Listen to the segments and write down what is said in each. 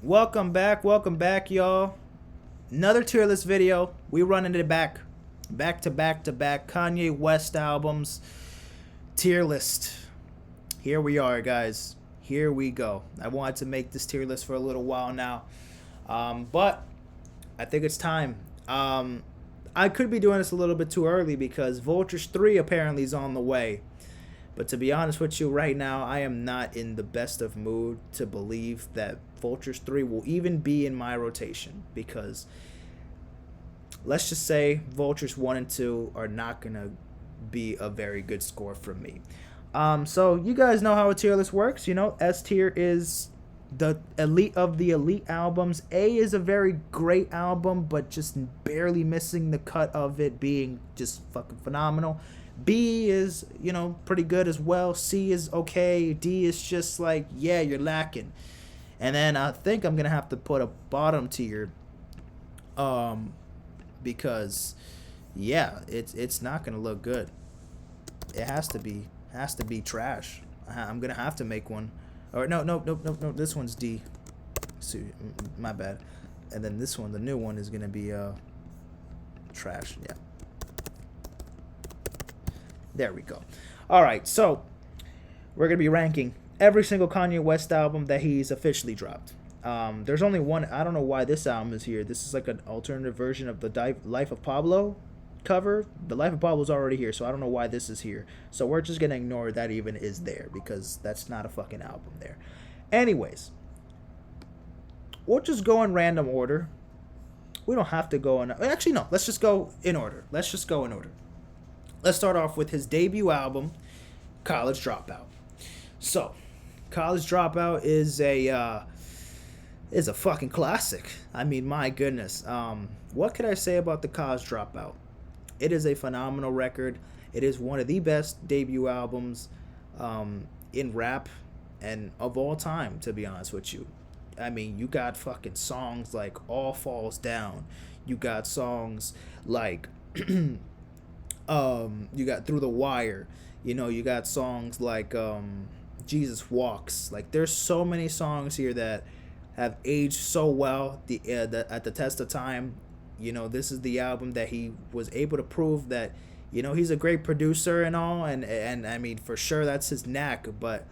Welcome back, y'all. Another tier list video. We running it back to back Kanye West albums tier list. Here we are, guys. Here we go. I wanted to make this tier list for a little while now, but I think it's time. I could be doing this a little bit too early because Vultures 3 apparently is on the way. But to be honest with you, right now, I am not in the best of mood to believe that Vultures 3 will even be in my rotation. Because let's just say Vultures 1 and 2 are not going to be a very good score for me. So you guys know how a tier list works. You know, S tier is the elite of the elite albums. A is a very great album, but just barely missing the cut of it being just fucking phenomenal. B is, pretty good as well. C is okay. D is just like, yeah, you're lacking. And then I think I'm going to have to put a bottom tier because yeah, it's not going to look good. It has to be trash. I'm going to have to make one. Or no, this one's D. My bad. And then this one, the new one is going to be trash. Yeah. There we go. All right, so we're going to be ranking every single Kanye West album that he's officially dropped. There's only one. I don't know why this album is here. This is like an alternative version of the Life of Pablo cover. The Life of Pablo is already here, so I don't know why this is here. So we're just going to ignore that even is there because that's not a fucking album there. Anyways, we'll just go in random order. We don't have to go in. Actually, no. Let's just go in order. Let's start off with his debut album, College Dropout. So, College Dropout is a fucking classic. I mean, my goodness. What could I say about the College Dropout? It is a phenomenal record. It is one of the best debut albums in rap and of all time, to be honest with you. I mean, you got fucking songs like All Falls Down. You got songs like you got Through the Wire. You got songs like Jesus Walks. Like, there's so many songs here that have aged so well at the test of time. This is the album that he was able to prove that he's a great producer and all, and I mean, for sure that's his knack, but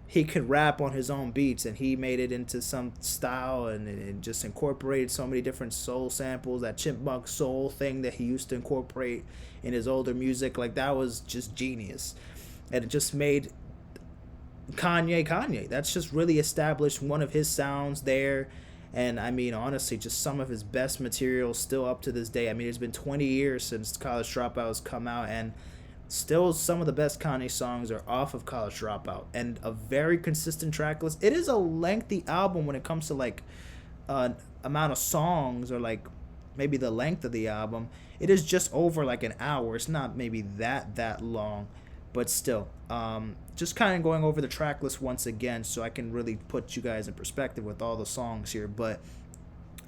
he could rap on his own beats, and he made it into some style and just incorporated so many different soul samples. That chipmunk soul thing that he used to incorporate in his older music, like, that was just genius. And it just made Kanye. That's just really established one of his sounds there. And I mean, honestly, just some of his best material still up to this day. I mean, it's been 20 years since College Dropout has come out, and still some of the best Kanye songs are off of College Dropout, and a very consistent track list. It is a lengthy album when it comes to like amount of songs, or like maybe the length of the album. It is just over like an hour. It's not maybe that long, but still, just kind of going over the track list once again so I can really put you guys in perspective with all the songs here. But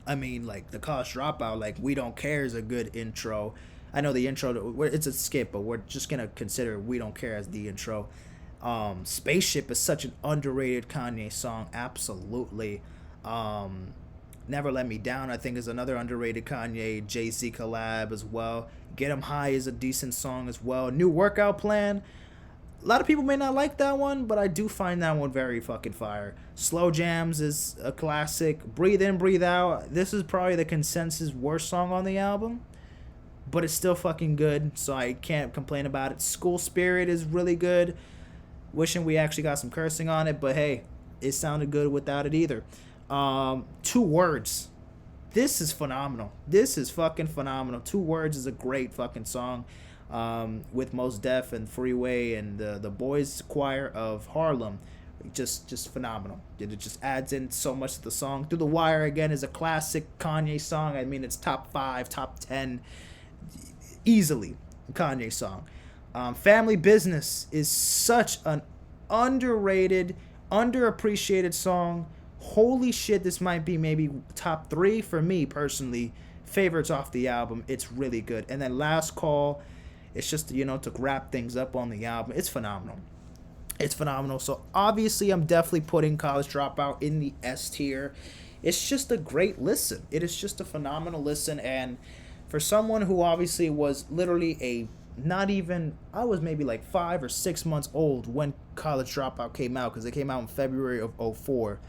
I mean, like, the College Dropout, like, We Don't Care is a good intro. I know the intro, it's a skip, but we're just going to consider We Don't Care as the intro. Spaceship is such an underrated Kanye song, absolutely. Never Let Me Down, I think, is another underrated Kanye Jay-Z collab as well. Get 'Em High is a decent song as well. New Workout Plan, a lot of people may not like that one, but I do find that one very fucking fire. Slow Jams is a classic. Breathe In, Breathe Out, this is probably the consensus worst song on the album, but it's still fucking good, so I can't complain about it. School Spirit is really good. Wishing we actually got some cursing on it, but hey, it sounded good without it either. 2 Words. This is phenomenal. This is fucking phenomenal. 2 Words is a great fucking song. With Mos Def and Freeway and the Boys Choir of Harlem. Just phenomenal. It just adds in so much to the song. Through the Wire, again, is a classic Kanye song. I mean, it's top 5, top 10 easily Kanye song. Family Business is such an underrated, underappreciated song. Holy shit, this might be maybe top 3 for me personally favorites off the album. It's really good. And then Last Call, it's just to wrap things up on the album. It's phenomenal. So obviously I'm definitely putting College Dropout in the S tier. it's just a great listen. It is just a phenomenal listen. And for someone who obviously was literally a not even, I was maybe like 5 or 6 months old when College Dropout came out, because it came out in February of '04,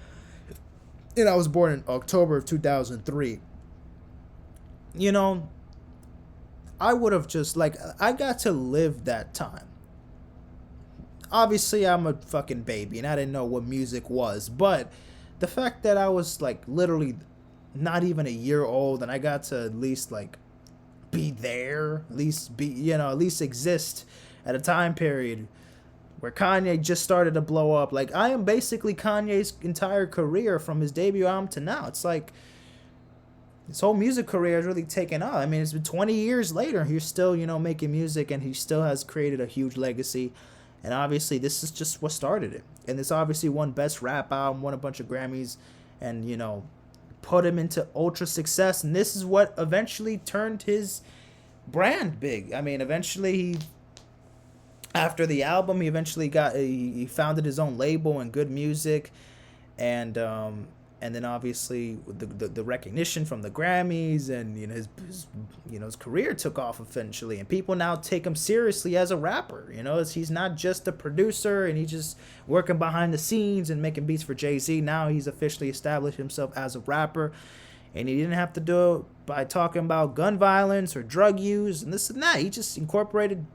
and I was born in October of 2003. You know, I would have just like, I got to live that time. Obviously, I'm a fucking baby and I didn't know what music was, but the fact that I was like literally not even a year old and I got to at least like be there, at least be, at least exist at a time period where Kanye just started to blow up. Like, I am basically Kanye's entire career from his debut album to now. It's like his whole music career has really taken off. I mean, it's been 20 years later. He's still, making music, and he still has created a huge legacy. And obviously, this is just what started it. And this obviously won Best Rap Album, won a bunch of Grammys, and, put him into ultra success. And this is what eventually turned his brand big. I mean, eventually, after the album, he founded his own label and Good Music. And then obviously the recognition from the Grammys, and his career took off eventually, and people now take him seriously as a rapper. He's not just a producer and he's just working behind the scenes and making beats for Jay-Z. Now he's officially established himself as a rapper, and he didn't have to do it by talking about gun violence or drug use and this and that. He just incorporated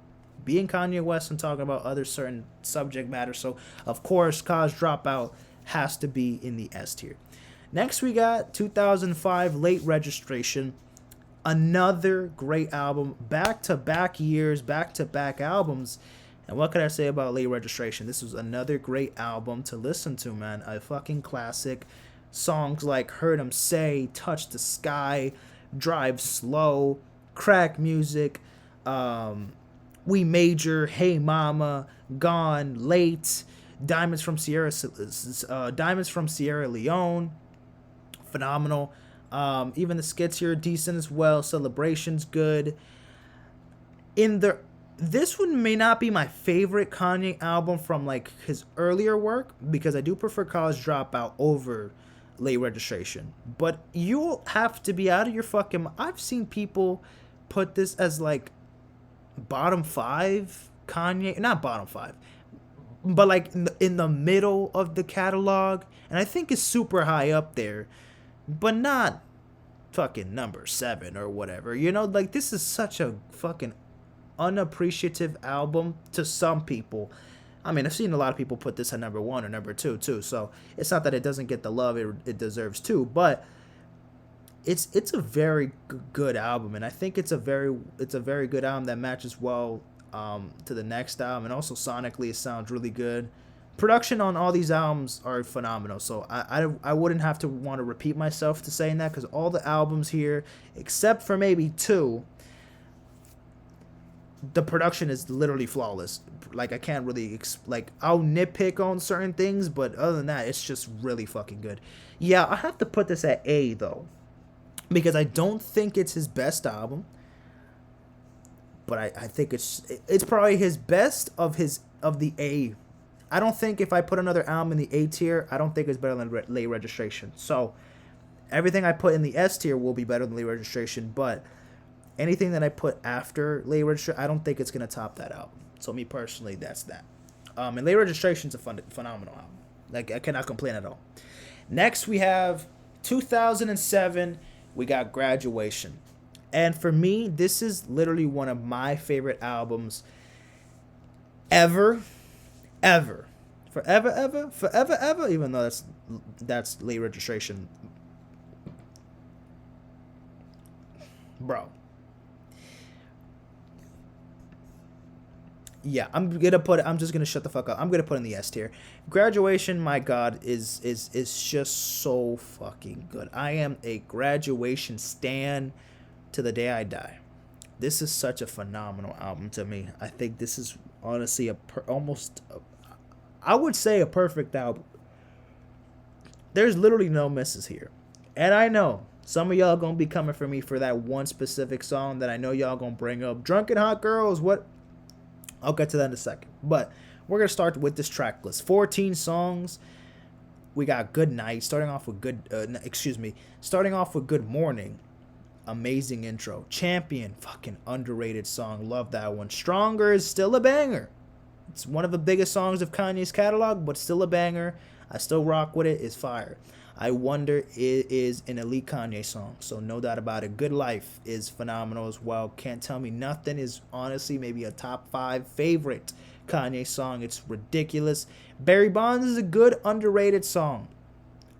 being Kanye West and talking about other certain subject matter. So of course, College Dropout has to be in the S tier. Next, we got 2005 Late Registration. Another great album. Back-to-back years, back-to-back albums. And what can I say about Late Registration? This was another great album to listen to, man. A fucking classic. Songs like Heard 'Em Say, Touch the Sky, Drive Slow, Crack Music, We Major, Hey Mama, Gone, Late, Diamonds from Sierra Leone. Phenomenal. Even the skits here are decent as well. Celebration's good. This one may not be my favorite Kanye album from like his earlier work, because I do prefer College Dropout over Late Registration. But you'll have to be out of your fucking. I've seen people put this as like bottom 5 Kanye, not bottom 5, but like in the middle of the catalog, and I think it's super high up there. But not fucking number 7 or whatever. Like, this is such a fucking unappreciative album to some people. I mean, I've seen a lot of people put this at number 1 or number 2 too. So it's not that it doesn't get the love it deserves too. But it's a very good album, and I think it's a very good album that matches well to the next album, and also sonically it sounds really good. Production on all these albums are phenomenal, so I wouldn't have to want to repeat myself to saying that, because all the albums here, except for maybe 2, the production is literally flawless. Like, I can't really I'll nitpick on certain things, but other than that, it's just really fucking good. Yeah, I have to put this at A though, because I don't think it's his best album, but I think it's probably his best of the A. I don't think if I put another album in the A tier, I don't think it's better than Late Registration. So everything I put in the S tier will be better than Late Registration, but anything that I put after Late Registration, I don't think it's going to top that album. So me personally, that's that. And Late Registration's a phenomenal album. Like, I cannot complain at all. Next, we have 2007. We got Graduation. And for me, this is literally one of my favorite albums ever. Forever, even though that's Late Registration. Bro. Yeah, I'm just gonna shut the fuck up. I'm gonna put in the S tier. Graduation, my God, is just so fucking good. I am a Graduation stan to the day I die. This is such a phenomenal album to me. I think this is honestly I would say a perfect album. There's literally no misses here. And I know some of y'all gonna be coming for me for that one specific song that I know y'all gonna bring up. Drunken Hot Girls, what? I'll get to that in a second. But we're gonna start with this track list. 14 songs. We got Good Night, starting off with starting off with Good Morning. Amazing intro. Champion, fucking underrated song. Love that one. Stronger is still a banger. It's one of the biggest songs of Kanye's catalog, but still a banger. I still rock with it. It's fire. I Wonder it is an elite Kanye song, so no doubt about it. Good Life is phenomenal as well. Can't Tell Me Nothing is honestly maybe a top 5 favorite Kanye song. It's ridiculous. Barry Bonds is a good underrated song.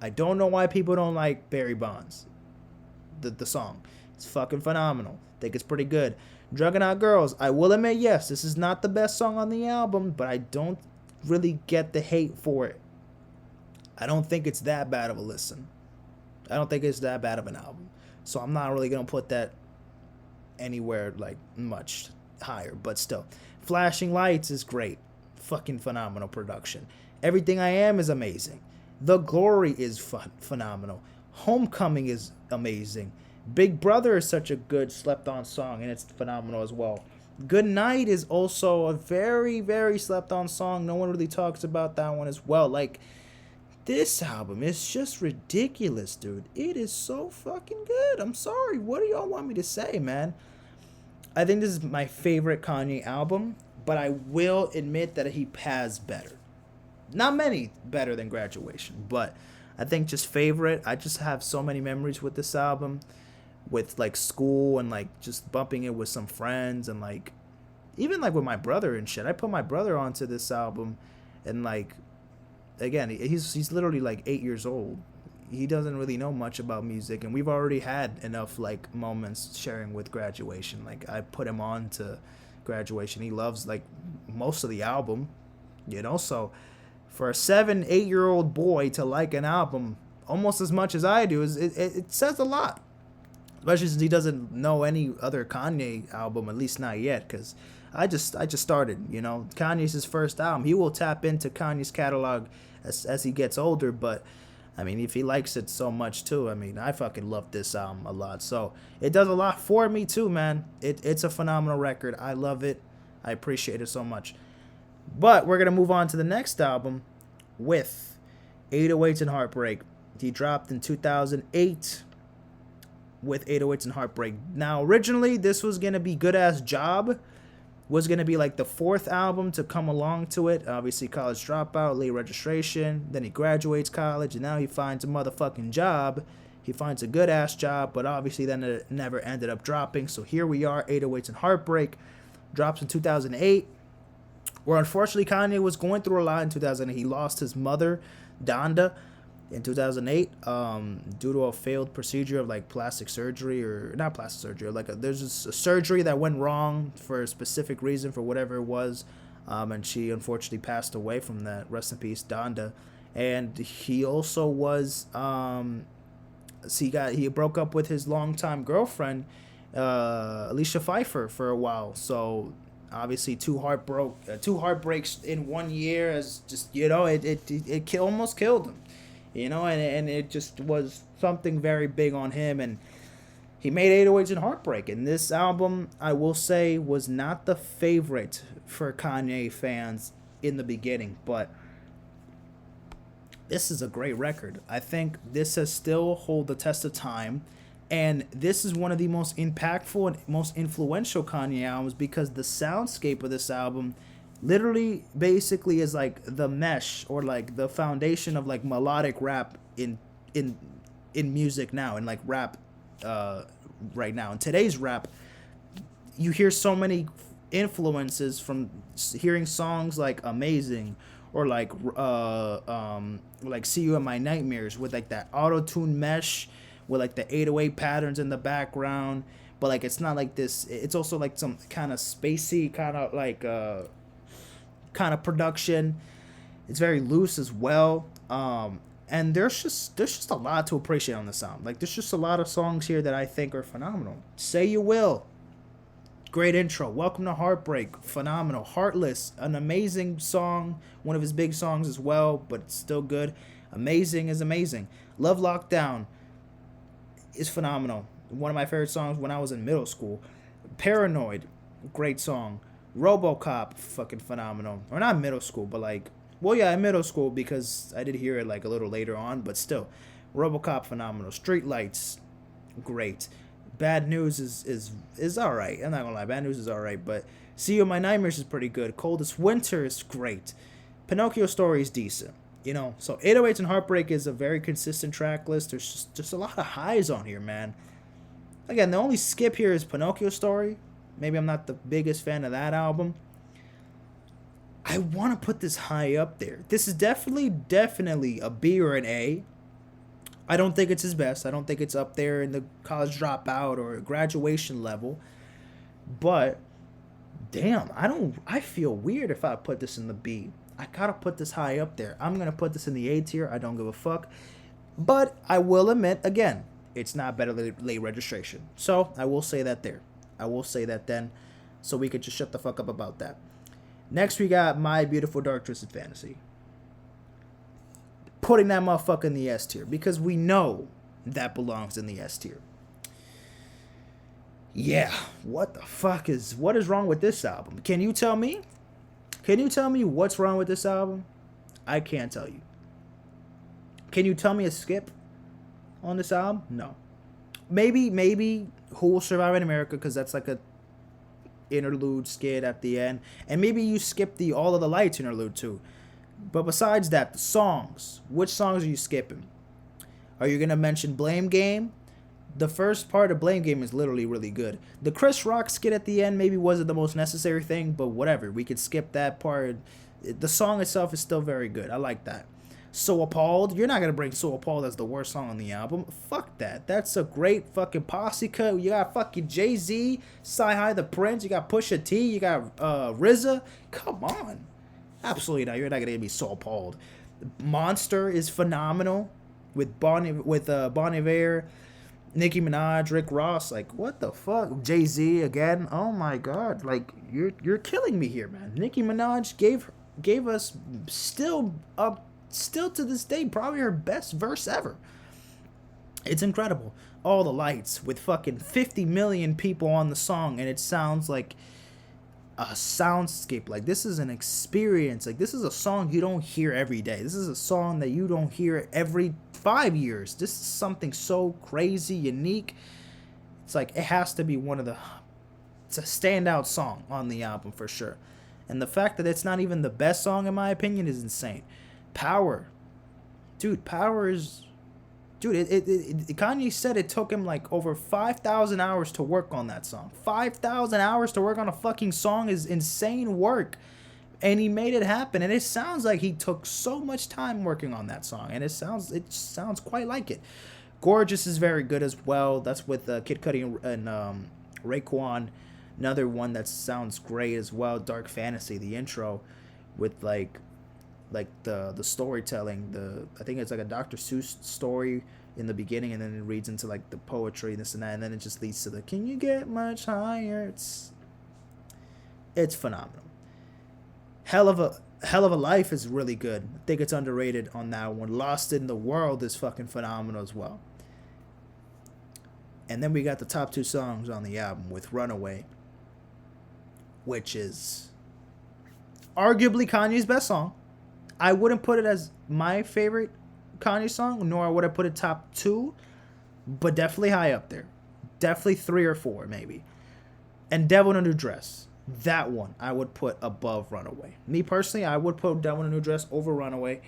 I don't know why people don't like Barry Bonds. The song. It's fucking phenomenal. I think it's pretty good. Juggernaut Girls, I will admit, yes, this is not the best song on the album, but I don't really get the hate for it. I don't think it's that bad of a listen. I don't think it's that bad of an album. So I'm not really going to put that anywhere like much higher, but still. Flashing Lights is great. Fucking phenomenal production. Everything I Am is amazing. The Glory is phenomenal. Homecoming is amazing. Big Brother is such a good slept on song, and it's phenomenal as well. Good Night is also a very, very slept on song. No one really talks about that one as well. Like, this album is just ridiculous, dude. It is so fucking good. I'm sorry. What do y'all want me to say, man? I think this is my favorite Kanye album, but I will admit that he has better. Not many better than Graduation, but I think just favorite. I just have so many memories with this album, with like school and like just bumping it with some friends and like even like with my brother and shit. I put my brother onto this album, and like again, he's literally like 8 years old. He doesn't really know much about music, and we've already had enough like moments sharing with Graduation. Like I put him on to Graduation. He loves like most of the album, you know. So for a 7-8-year-old boy to like an album almost as much as I do it says a lot. Especially since he doesn't know any other Kanye album, at least not yet, because I just started, you know. Kanye's his first album. He will tap into Kanye's catalog as he gets older, but I mean, if he likes it so much too, I mean, I fucking love this album a lot. So it does a lot for me too, man. It's a phenomenal record. I love it. I appreciate it so much. But we're gonna move on to the next album with 808s and Heartbreak. He dropped in 2008 with 808s and Heartbreak. Now, originally, this was gonna be Good Ass Job. Was going to be like the 4th album to come along to it. Obviously, College Dropout, Late Registration. Then he graduates college, and now he finds a motherfucking job. He finds a good-ass job, but obviously then it never ended up dropping. So here we are, 808s and Heartbreak. Drops in 2008, where unfortunately Kanye was going through a lot in 2008. He lost his mother, Donda, in 2008 due to a failed procedure of like plastic surgery, or not plastic surgery, like there's just a surgery that went wrong for a specific reason, for whatever it was, and she unfortunately passed away from that. Rest in peace, Donda. And he also was he broke up with his longtime girlfriend, Alicia Pfeiffer, for a while. So obviously two heartbreaks in 1 year, as just, you know, it almost killed him. You know, and it just was something very big on him, and he made 808s and Heartbreak. And this album, I will say, was not the favorite for Kanye fans in the beginning, but this is a great record. I think this has still hold the test of time, and this is one of the most impactful and most influential Kanye albums, because the soundscape of this album literally basically is like the mesh, or like the foundation of like melodic rap in music now, and like rap right now. In today's rap, you hear so many influences from hearing songs like Amazing, or like See You in My Nightmares, with like that auto-tune mesh with like the 808 patterns in the background, but like it's not like this. It's also like some kind of spacey kind of like kind of production. It's very loose as well, and there's just a lot to appreciate on the sound. Like there's just a lot of songs here that I think are phenomenal. Say You Will, great intro. Welcome to Heartbreak, phenomenal. Heartless, an amazing song, one of his big songs as well, but it's still good. Amazing is amazing. Love Lockdown is phenomenal, one of my favorite songs when I was in middle school. Paranoid, great song. RoboCop, fucking phenomenal. Or not middle school, but like Well, yeah, in middle school because I did hear it like a little later on, but still, RoboCop phenomenal. Street Lights, great. Bad News is all right. I'm not gonna lie, Bad News is all right, but See You in My Nightmares is pretty good. Coldest Winter is great. Pinocchio Story is decent. So 808s and Heartbreak is a very consistent track list. There's just a lot of highs on here, man. Again, the only skip here is Pinocchio Story. Maybe I'm not the biggest fan of that album. I want to put this high up there. This is definitely a B or an A. I don't think it's his best. I don't think it's up there in the college dropout or graduation level. But damn, I feel weird if I put this in the B. I gotta put this high up there. I'm gonna put this in the A tier. I don't give a fuck. But I will admit, again, it's not better than late registration. So I will say that there. I will say that then. So we could just shut the fuck up about that. Next we got My Beautiful Dark Twisted Fantasy. Putting that motherfucker in the S tier. Because we know that belongs in the S tier. Yeah, what is wrong with this album? Can you tell me? Can you tell me what's wrong with this album? I can't tell you. Can you tell me a skip on this album? No. Maybe Who Will Survive in America, because that's like a interlude skit at the end. And maybe you skip the All of the Lights interlude too. But besides that, the songs. Which songs are you skipping? Are you going to mention Blame Game? The first part of Blame Game is literally really good. The Chris Rock skit at the end maybe wasn't the most necessary thing, but whatever. We could skip that part. The song itself is still very good. I like that. So Appalled. You're not going to bring So Appalled as the worst song on the album. Fuck that. That's a great fucking posse cut. You got fucking Jay-Z, Sci-Hi the Prince. You got Pusha T. You got RZA. Come on. Absolutely not. You're not going to give me So Appalled. Monster is phenomenal with Bon Iver, Nicki Minaj, Rick Ross. Like, what the fuck? Jay-Z again. Oh my god. Like, you're killing me here, man. Nicki Minaj gave us still to this day probably her best verse ever. It's incredible. All the Lights with fucking 50 million people on the song, and it sounds like a soundscape. Like, this is an experience. Like, this is a song you don't hear every day. This is a song that you don't hear every 5 years. This is something so crazy, unique. It's like, it has to be it's a standout song on the album for sure. And the fact that it's not even the best song in my opinion is insane. Power. Dude, Power is... Dude, Kanye said it took him like over 5,000 hours to work on that song. 5,000 hours to work on a fucking song is insane work. And he made it happen. And it sounds like he took so much time working on that song. And it sounds quite like it. Gorgeous is very good as well. That's with Kid Cudi and Raekwon. Another one that sounds great as well. Dark Fantasy, the intro with like the storytelling. I think it's like a Dr. Seuss story in the beginning, and then it reads into like the poetry and this and that, and then it just leads to the "Can you get much higher?" It's phenomenal. Hell of a Life is really good. I think it's underrated on that one. Lost in the World is fucking phenomenal as well. And then we got the top two songs on the album with Runaway, which is arguably Kanye's best song. I wouldn't put it as my favorite Kanye song, nor would I put it top 2, but definitely high up there. Definitely 3 or 4, maybe. And Devil in a New Dress. That one I would put above Runaway. Me personally, I would put Devil in a New Dress over Runaway.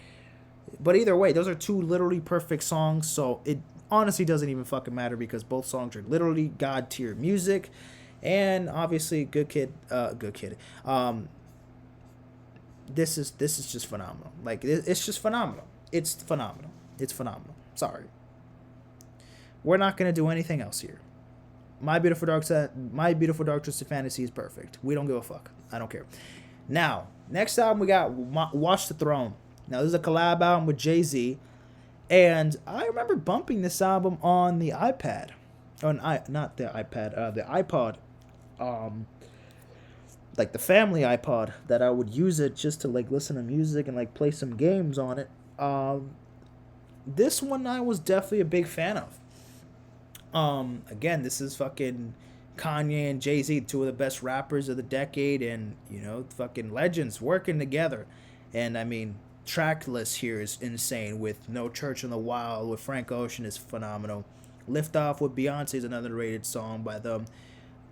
But either way, those are two literally perfect songs, so it honestly doesn't even fucking matter because both songs are literally God tier music. And obviously, Good Kid. This is just phenomenal. Like, it's just phenomenal. It's phenomenal. It's phenomenal. Sorry. We're not gonna do anything else here. My Beautiful Dark Twisted Fantasy is perfect. We don't give a fuck. I don't care. Now, next album we got Watch the Throne. Now, this is a collab album with Jay-Z, and I remember bumping this album on the iPad. Not the iPad. The iPod. Like the family iPod, that I would use it just to like listen to music and like play some games on it. This one I was definitely a big fan of. Again, this is fucking Kanye and Jay-Z, two of the best rappers of the decade, and fucking legends working together. And I mean, track list here is insane with No Church in the Wild with Frank Ocean is phenomenal. Lift Off with Beyonce is another rated song by them.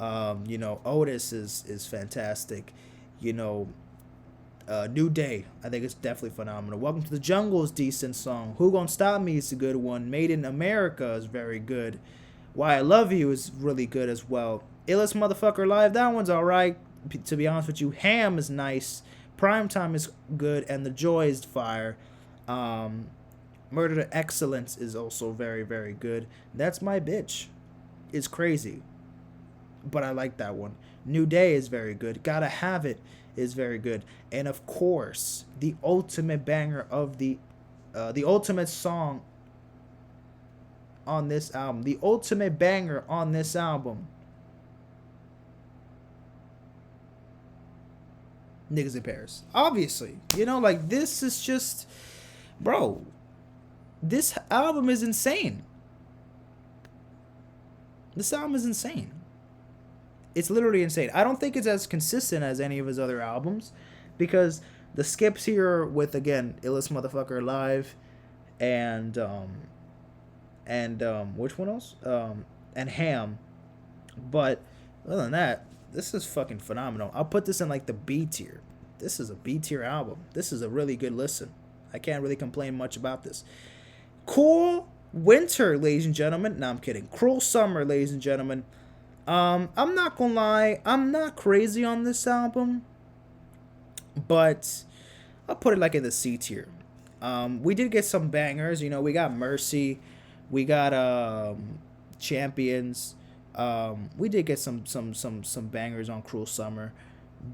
Otis is fantastic. You know, New Day, I think it's definitely phenomenal. Welcome to the Jungle is decent song. Who Gonna Stop Me is a good one. Made in America is very good. Why I Love You is really good as well. Illest Motherfucker Live, that one's alright. To be honest with you, Ham is nice. Primetime is good, and The Joy is fire. Murder to Excellence is also very, very good. That's My Bitch. It's crazy, but I like that one. New Day is very good. Gotta Have It is very good. And of course, the ultimate banger of the ultimate song on this album. The ultimate banger on this album. Niggas in Paris. Obviously. Like this is just, bro, this album is insane. This album is insane. It's literally insane. I don't think it's as consistent as any of his other albums because the skips here with, again, Illest Motherfucker Live and which one else? And Ham. But other than that, this is fucking phenomenal. I'll put this in like the B tier. This is a B tier album. This is a really good listen. I can't really complain much about this. Cool Winter, ladies and gentlemen. No, I'm kidding. Cruel Summer, ladies and gentlemen. I'm not gonna lie, I'm not crazy on this album, but I'll put it like in the C tier. We did get some bangers, we got Mercy, we got Champions. We did get some bangers on Cruel Summer,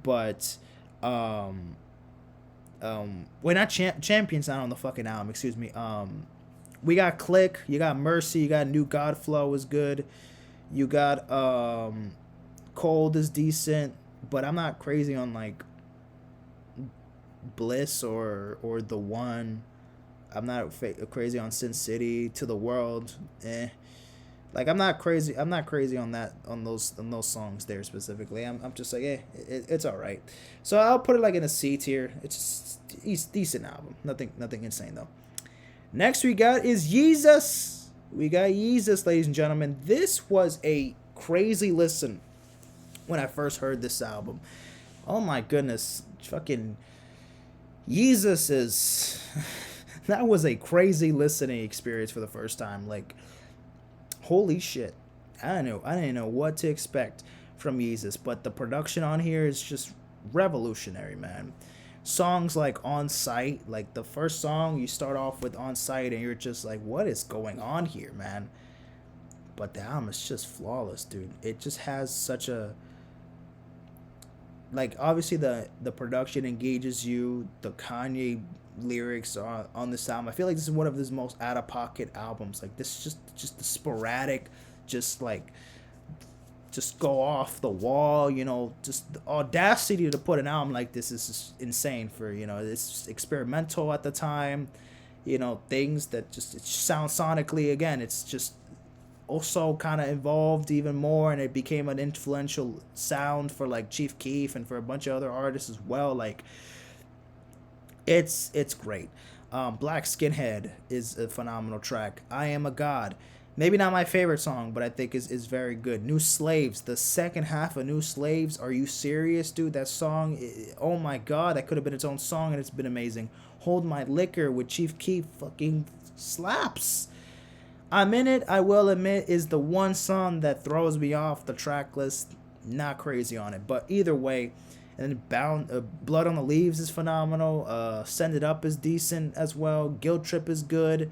but we're not Champions not on the fucking album, excuse me. We got Click, you got Mercy, you got New God Flow is good. You got Cold is decent, but I'm not crazy on like Bliss or The One. I'm not crazy on Sin City, To the World. Like I'm not crazy on that on those songs there specifically. I'm just like it's all right. So I'll put it like in a C tier. It's decent album. Nothing insane though. Next we got is Yeezus. We got Yeezus, ladies and gentlemen. This was a crazy listen when I first heard this album. Oh my goodness. Fucking Yeezus is... that was a crazy listening experience for the first time. Like, holy shit. I didn't know what to expect from Yeezus, but the production on here is just revolutionary, man. Songs like On Sight, like the first song you start off with On Sight and you're just like, what is going on here, man? But the album is just flawless, dude. It just has such a, like, obviously the production engages you. The Kanye lyrics on this album, I feel like this is one of his most out of pocket albums. Like this is just the sporadic, just go off the wall, just the audacity to put an album like this is just insane for, it's experimental at the time, things that just, it sounds sonically, again, it's just also kind of evolved even more, and it became an influential sound for like Chief Keef and for a bunch of other artists as well. Like it's great. Black Skinhead is a phenomenal track. I Am a God, maybe not my favorite song, but I think is very good. New Slaves, the second half of New Slaves. Are you serious, dude? That song, oh my god, that could have been its own song, and it's been amazing. Hold My Liquor with Chief Keef fucking slaps. I'm In It, I Will Admit, is the one song that throws me off the track list. Not crazy on it, but either way. And Blood on the Leaves is phenomenal. Send It Up is decent as well. Guilt Trip is good.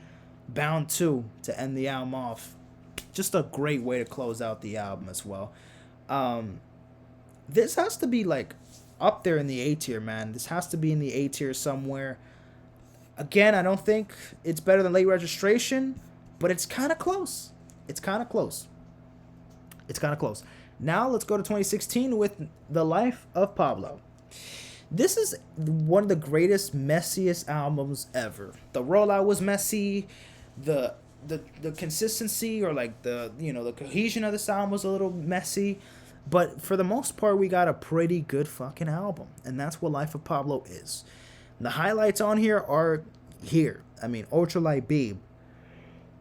Bound 2 to end the album off. Just a great way to close out the album as well. This has to be like up there in the A tier, man. This has to be in the A tier somewhere. Again, I don't think it's better than Late Registration, but it's kind of close. It's kind of close. Now let's go to 2016 with The Life of Pablo. This is one of the greatest, messiest albums ever. The rollout was messy. The consistency, or like the cohesion of this album was a little messy, but for the most part we got a pretty good fucking album, and that's what Life of Pablo is. The highlights on here are here. I mean, Ultralight Beam.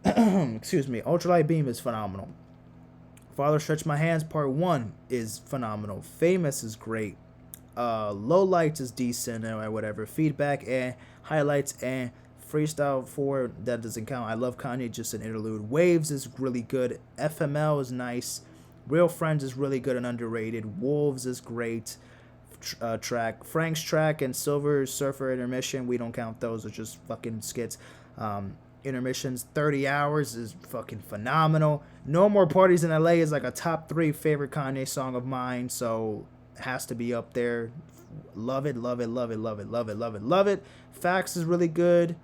Excuse me. Ultralight Beam is phenomenal. Father Stretch My Hands Part 1 is phenomenal. Famous is great. Low Lights is decent or whatever. Feedback and highlights and Freestyle 4 that doesn't count. I Love Kanye, just an interlude. Waves is really good. FML is nice. Real Friends is really good and underrated. Wolves is great. Track Frank's track and Silver Surfer Intermission, we don't count those, are just fucking skits. Intermissions 30 Hours is fucking phenomenal. No More Parties in LA is like a top 3 favorite Kanye song of mine, so it has to be up there. Love it, love it, love it, love it, love it, love it, love it. Facts is really good.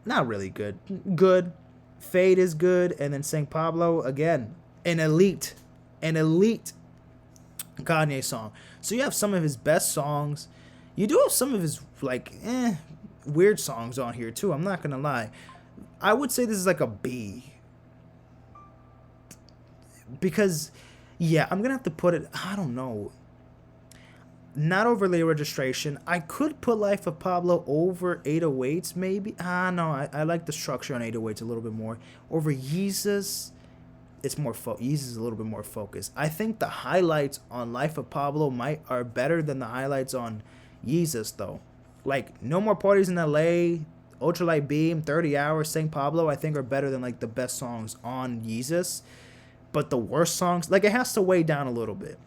Not really good. Good. Fade is good. And then St. Pablo, again, an elite Kanye song. So you have some of his best songs. You do have some of his like weird songs on here too. I'm not gonna lie. I would say this is like a B. Because yeah, I'm gonna have to put it, I don't know. Not overlay registration. I could put Life of Pablo over 808s maybe. No, I like the structure on 808s a little bit more. Over Yeezus, it's more Yeezus is a little bit more focused. I think the highlights on Life of Pablo are better than the highlights on Yeezus though. Like No More Parties in LA, Ultralight Beam, 30 Hours, St. Pablo, I think are better than like the best songs on Yeezus. But the worst songs, like it has to weigh down a little bit.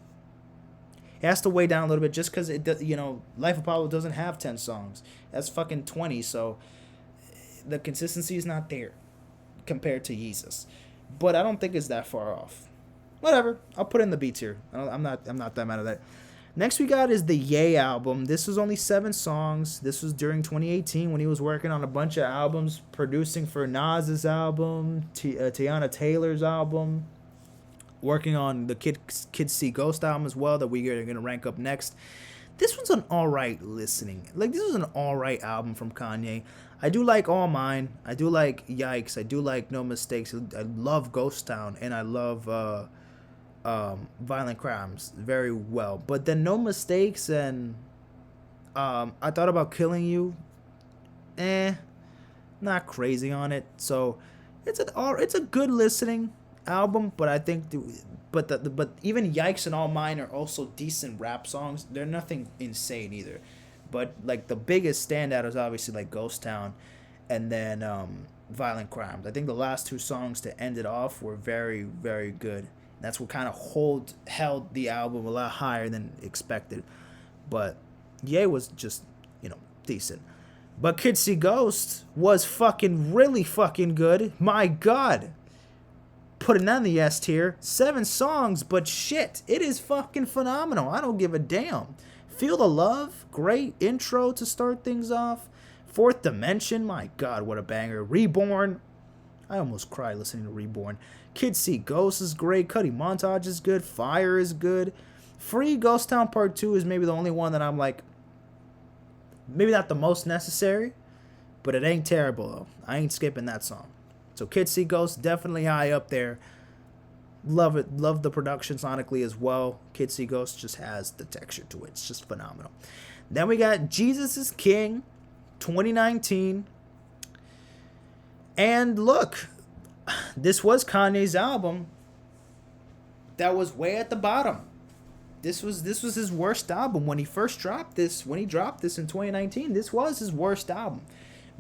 It has to weigh down a little bit just because Life of Pablo doesn't have 10 songs. That's fucking 20, so the consistency is not there compared to Yeezus. But I don't think it's that far off. Whatever, I'll put in the B tier. I'm not that mad at that. Next we got is the Ye album. This was only 7 songs. This was during 2018 when he was working on a bunch of albums, producing for Nas's album, Tiana Taylor's album, working on the Kids See Ghost album as well that we are going to rank up next. This one's an alright listening. Like, this was an alright album from Kanye. I do like All Mine. I do like Yikes. I do like No Mistakes. I love Ghost Town. And I love Violent Crimes very well. But then No Mistakes and I Thought About Killing You. Not crazy on it. So it's a good listening album, but I think but even Yikes and All Mine are also decent rap songs. They're nothing insane either, but like the biggest standout is obviously like Ghost Town, and then Violent Crimes. I think the last 2 songs to end it off were very, very good. That's what kind of held the album a lot higher than expected. But Ye was just decent. But Kids See Ghost was fucking really fucking good. My God. Putting that in the S tier. 7 songs, but shit, it is fucking phenomenal. I don't give a damn. Feel the Love, great intro to start things off. Fourth Dimension, my God, what a banger. Reborn, I almost cried listening to Reborn. Kids See Ghosts is great. Cuddy Montage is good. Fire is good. Free Ghost Town Part 2 is maybe the only one that I'm like, maybe not the most necessary, but it ain't terrible though. I ain't skipping that song. So Kids See Ghosts, definitely high up there. Love it. Love the production sonically as well. Kids See Ghosts just has the texture to it. It's just phenomenal. Then we got Jesus is King, 2019. And look, this was Kanye's album that was way at the bottom. This was his worst album when he first dropped this. When he dropped this in 2019, this was his worst album.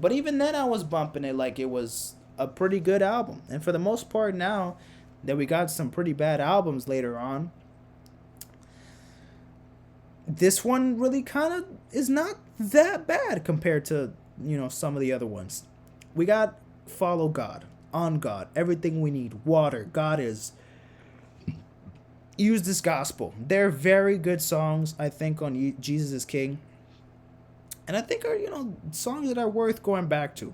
But even then I was bumping it like it was a pretty good album. And for the most part now that we got some pretty bad albums later on, this one really kind of is not that bad compared to, some of the other ones. We got Follow God, On God, Everything We Need, Water, God Is, Use This Gospel. They're very good songs, I think, on Jesus is King. And I think are, songs that are worth going back to.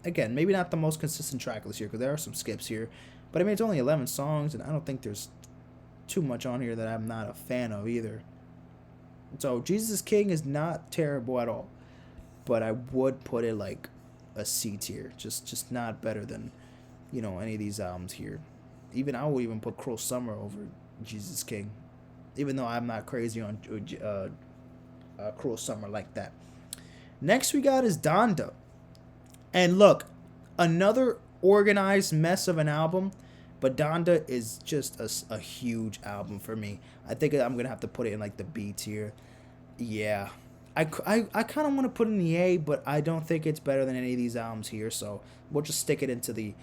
Again, maybe not the most consistent track list here because there are some skips here. But I mean, it's only 11 songs, and I don't think there's too much on here that I'm not a fan of either. So Jesus is King is not terrible at all. But I would put it like a C tier. Just not better than, any of these albums here. Even I would even put Cruel Summer over Jesus King. Even though I'm not crazy on Cruel Summer like that. Next we got is Donda. And look, another organized mess of an album, but Donda is just a huge album for me. I think I'm going to have to put it in like the B tier. Yeah. I kind of want to put it in the A, but I don't think it's better than any of these albums here, so we'll just stick it into the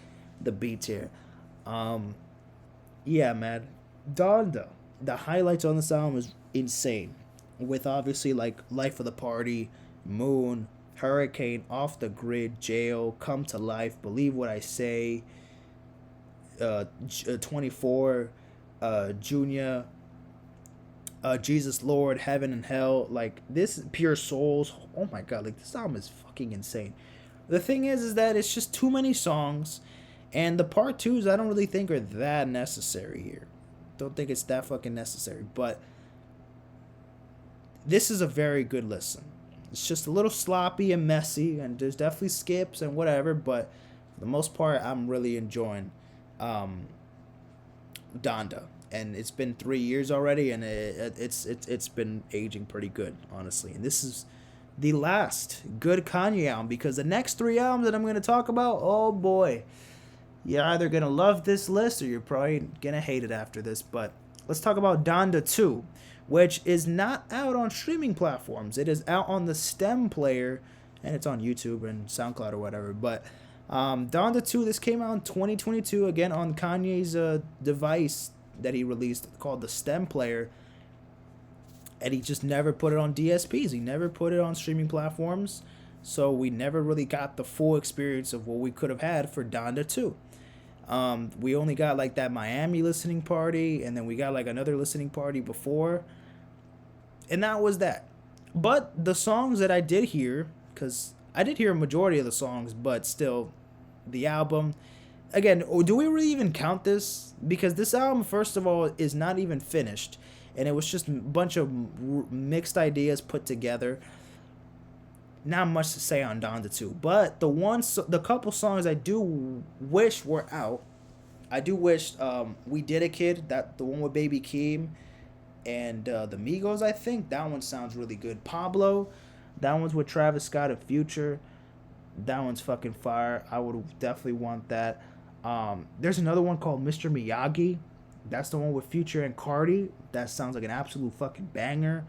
B tier. Um, yeah, man. Donda. The highlights on this album is insane. With obviously like Life of the Party, Moon, Hurricane, Off the Grid, Jail, Come to Life, Believe What I Say, 24, Junior, Jesus Lord, Heaven and Hell. Like this, Pure Souls. Oh my god, like this album is fucking insane. The thing is that it's just too many songs, and the part twos I don't really think are that necessary here. Don't think it's that fucking necessary, but this is a very good listen. It's just a little sloppy and messy, and there's definitely skips and whatever, but for the most part, I'm really enjoying um, Donda. And it's been 3 years already, and it's been aging pretty good, honestly. And this is the last good Kanye album, because the next three albums that I'm going to talk about, oh boy, you're either going to love this list or you're probably going to hate it after this. But let's talk about Donda 2, which is not out on streaming platforms. It is out on the STEM player, and it's on YouTube and SoundCloud or whatever. But Donda 2, this came out in 2022, again on Kanye's device that he released called the STEM player. And he just never put it on DSPs. He never put it on streaming platforms. So we never really got the full experience of what we could have had for Donda 2. We only got like that Miami listening party, and then we got like another listening party before, and that was that. But the songs that I did hear, because I did hear a majority of the songs, but still, the album, again, do we really even count this? Because this album, first of all, is not even finished, and it was just a bunch of mixed ideas put together. Not much to say on Donda 2, but the couple songs I do wish were out. I do wish We Did a Kid, that the one with Baby Keem and the Migos, I think that one sounds really good. Pablo, that one's with Travis Scott and Future. That one's fucking fire. I would definitely want that. There's another one called Mr. Miyagi. That's the one with Future and Cardi. That sounds like an absolute fucking banger.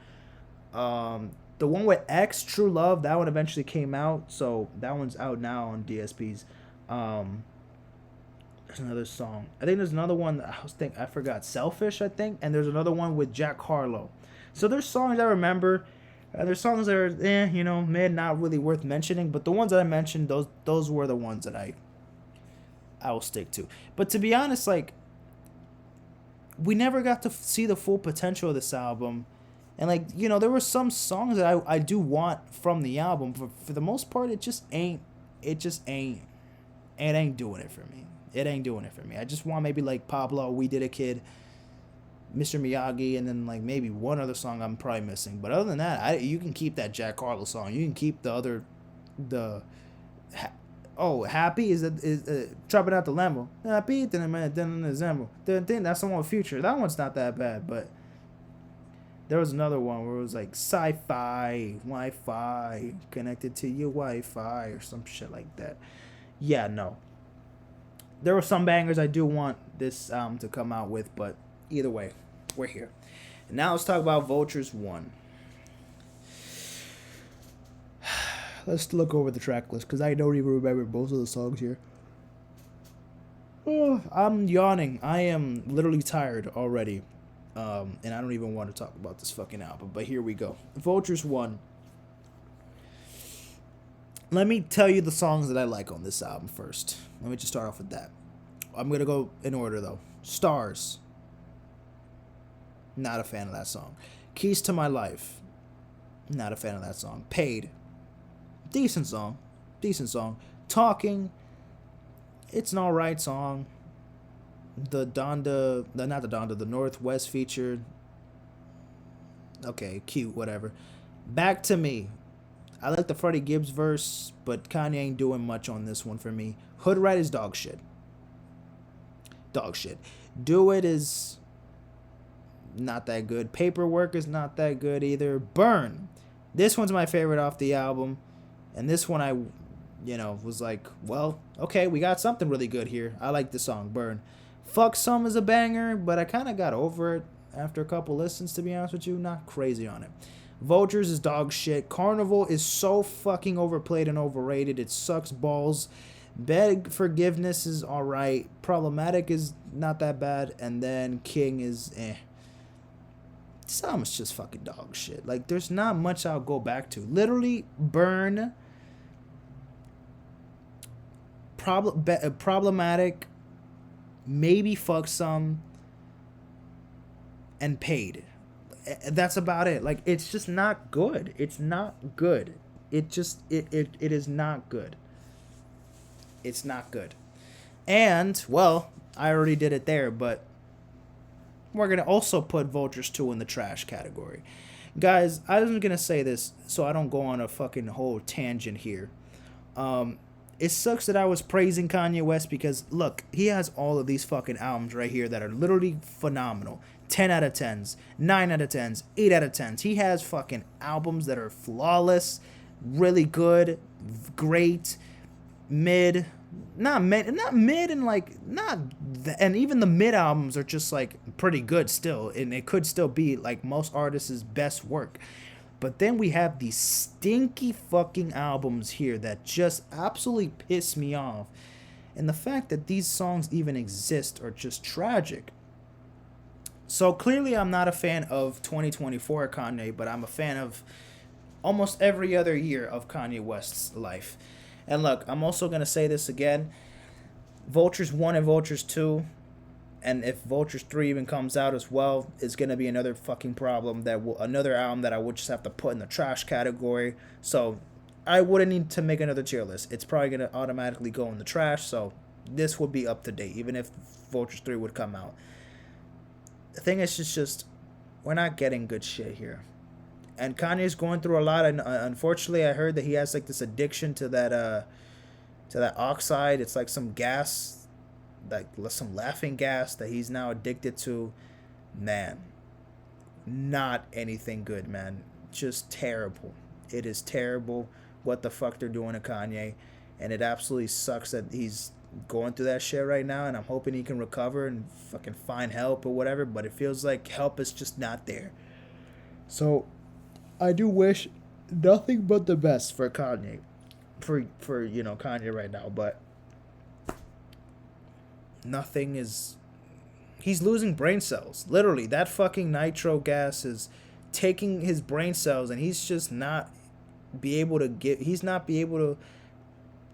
The one with X, True Love, that one eventually came out, so that one's out now on DSPs. There's another song. I think there's another one. I forgot. Selfish, I think, and there's another one with Jack Harlow. So there's songs I remember. There's songs that are, may not really worth mentioning, but the ones that I mentioned, those were the ones that I will stick to. But to be honest, like, we never got to see the full potential of this album. And, like, there were some songs that I do want from the album, but for the most part, it ain't doing it for me. It ain't doing it for me. I just want maybe, like, Pablo, We Did a Kid, Mr. Miyagi, and then, like, maybe one other song I'm probably missing. But other than that, you can keep that Jack Harlow song. You can keep Happy is Dropping Out the Lambo. Happy, that's the one with Future. That one's not that bad, but there was another one where it was like sci-fi, Wi-Fi, connected to your Wi-Fi or some shit like that. Yeah, no. There were some bangers I do want this to come out with, but either way, we're here. And now let's talk about Vultures 1. Let's look over the track list, because I don't even remember most of the songs here. Oh, I'm yawning. I am literally tired already. And I don't even want to talk about this fucking album, but here we go. Vultures 1. Let me tell you the songs that I like on this album first. Let me just start off with that. I'm going to go in order, though. Stars. Not a fan of that song. Keys to My Life. Not a fan of that song. Paid. Decent song. Talking. It's an alright song. The Northwest feature. Okay, cute, whatever. Back to Me. I like the Freddie Gibbs verse, but Kanye ain't doing much on this one for me. Hood Rat is dog shit. Do It is not that good. Paperwork is not that good either. Burn. This one's my favorite off the album, and this one I, was like, well, okay, we got something really good here. I like the song Burn. Fuck Some is a banger, but I kind of got over it after a couple listens, to be honest with you. Not crazy on it. Vultures is dog shit. Carnival is so fucking overplayed and overrated. It sucks balls. Beg Forgiveness is alright. Problematic is not that bad. And then King is eh. This album's just fucking dog shit. Like, there's not much I'll go back to. Literally, Burn, Problematic, maybe Fuck Some, and Paid. That's about it. Like, it's just not good. It's not good. It is not good. It's not good. And, well, I already did it there, but we're going to also put Vultures 2 in the trash category. Guys, I was going to say this so I don't go on a fucking whole tangent here. It sucks that I was praising Kanye West because, look, he has all of these fucking albums right here that are literally phenomenal. 10 out of 10s, 9 out of 10s, 8 out of 10s. He has fucking albums that are flawless, really good, great, mid, not mid, and like not, and even the mid albums are just like pretty good still, and it could still be like most artists' best work. But then we have these stinky fucking albums here that just absolutely piss me off, and the fact that these songs even exist are just tragic. So clearly I'm not a fan of 2024 Kanye, but I'm a fan of almost every other year of Kanye West's life. And look, I'm also going to say this again. Vultures 1 and Vultures 2, and if Vultures 3 even comes out as well, is going to be another fucking problem, another album that I would just have to put in the trash category. So I wouldn't need to make another tier list. It's probably going to automatically go in the trash, so this would be up to date, even if Vultures 3 would come out. The thing is, it's just, we're not getting good shit here. And Kanye's going through a lot, and unfortunately, I heard that he has like this addiction to that oxide. It's like some gas, like some laughing gas that he's now addicted to. Man, not anything good, man. Just terrible. It is terrible what the fuck they're doing to Kanye, and it absolutely sucks that he's going through that shit right now, and I'm hoping he can recover and fucking find help or whatever, but it feels like help is just not there. So I do wish nothing but the best for Kanye, for Kanye right now, but nothing is. He's losing brain cells. Literally, that fucking nitro gas is taking his brain cells, and he's just not be able to give. He's not be able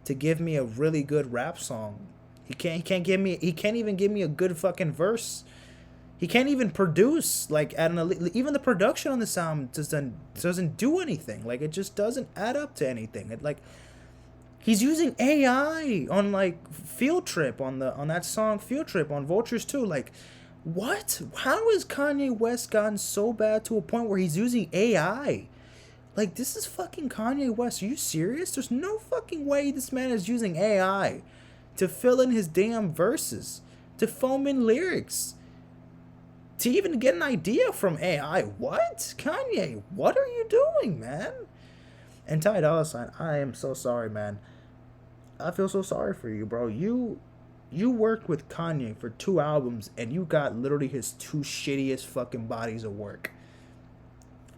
to give me a really good rap song. He can't even give me a good fucking verse. He can't even produce, like, even the production on this album doesn't do anything. Like, it just doesn't add up to anything. It, like, he's using AI on, like, Field Trip, on that song Field Trip on Vultures 2. Like, what? How has Kanye West gotten so bad to a point where he's using AI? Like, this is fucking Kanye West. Are you serious? There's no fucking way this man is using AI to fill in his damn verses, to foam in lyrics, to even get an idea from AI. What? Kanye, what are you doing, man? And Ty Dolla $ign, I am so sorry, man. I feel so sorry for you, bro. You worked with Kanye for 2 albums, and you got literally his 2 shittiest fucking bodies of work.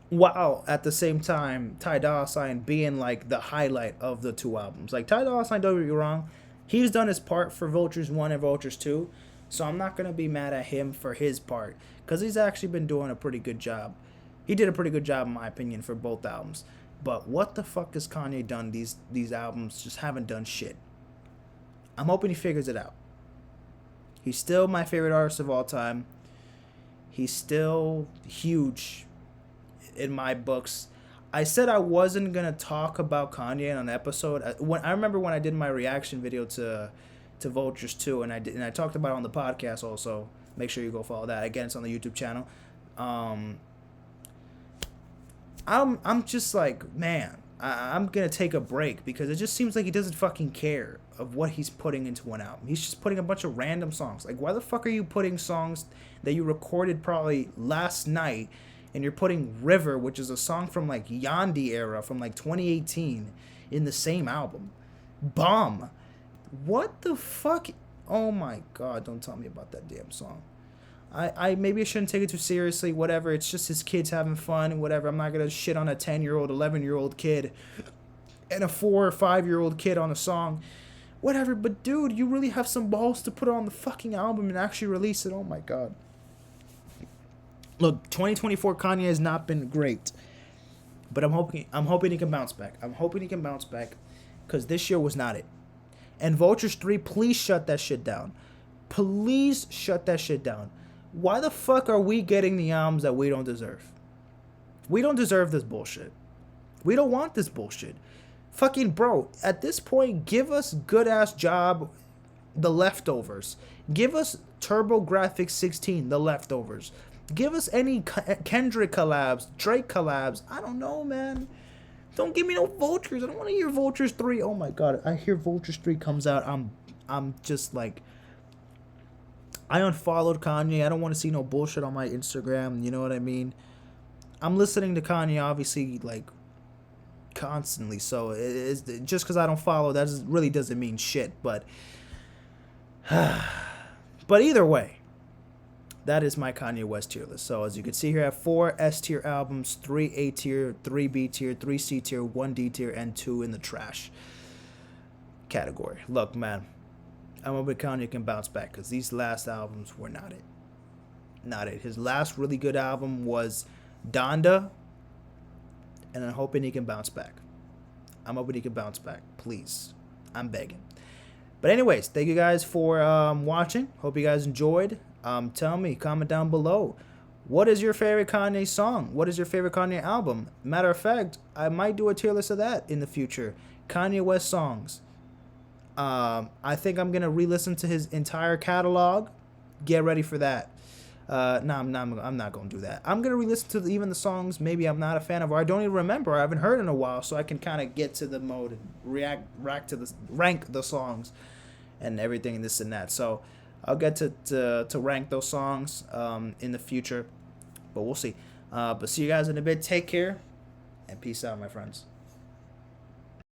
While at the same time, Ty Dolla $ign being like the highlight of the 2 albums. Like, Ty Dolla $ign, don't get me wrong, he's done his part for Vultures 1 and Vultures 2, so I'm not going to be mad at him for his part, because he's actually been doing a pretty good job. He did a pretty good job, in my opinion, for both albums. But what the fuck has Kanye done? These albums just haven't done shit. I'm hoping he figures it out. He's still my favorite artist of all time. He's still huge in my books. I said I wasn't gonna talk about Kanye on an episode. I remember when I did my reaction video to Vultures 2, and I talked about it on the podcast also. Make sure you go follow that. Again, it's on the YouTube channel. I'm just like, man, I'm gonna take a break, because it just seems like he doesn't fucking care of what he's putting into one album. He's just putting a bunch of random songs. Like, why the fuck are you putting songs that you recorded probably last night and you're putting River, which is a song from like Yandi era, from like 2018, in the same album. Bomb. What the fuck? Oh my god, don't tell me about that damn song. I maybe I shouldn't take it too seriously, whatever. It's just his kids having fun, whatever. I'm not gonna shit on a 10-year-old, 11-year-old kid and a 4 or 5-year-old kid on a song. Whatever, but dude, you really have some balls to put it on the fucking album and actually release it. Oh my god. Look, 2024 Kanye has not been great. But I'm hoping he can bounce back. I'm hoping he can bounce back, cuz this year was not it. And Vultures 3, please shut that shit down. Please shut that shit down. Why the fuck are we getting the albums that we don't deserve? We don't deserve this bullshit. We don't want this bullshit. Fucking bro, at this point, give us good ass job, The Leftovers. Give us TurboGrafx 16, The Leftovers. Give us any Kendrick collabs, Drake collabs. I don't know, man. Don't give me no Vultures. I don't want to hear Vultures 3. Oh my god, I hear Vultures 3 comes out. I'm just like, I unfollowed Kanye. I don't want to see no bullshit on my Instagram. You know what I mean? I'm listening to Kanye, obviously, like, constantly. So it's just because I don't follow, that really doesn't mean shit. But either way, that is my Kanye West tier list. So as you can see here, I have 4 S tier albums, 3 A tier, 3 B tier, 3 C tier, 1 D tier, and 2 in the trash category. Look, man, I'm hoping Kanye can bounce back, because these last albums were not it. Not it. His last really good album was Donda, and I'm hoping he can bounce back. I'm hoping he can bounce back. Please. I'm begging. But anyways, thank you guys for watching. Hope you guys enjoyed. Tell me, comment down below. What is your favorite Kanye song? What is your favorite Kanye album? Matter of fact, I might do a tier list of that in the future. Kanye West songs. I think I'm going to re-listen to his entire catalog. Get ready for that. No, I'm not going to do that. I'm going to re-listen to even the songs maybe I'm not a fan of, or I don't even remember, I haven't heard in a while, so I can kind of get to the mode and rank the songs and everything and this and that. So I'll get to rank those songs in the future, but we'll see. But see you guys in a bit. Take care, and peace out, my friends.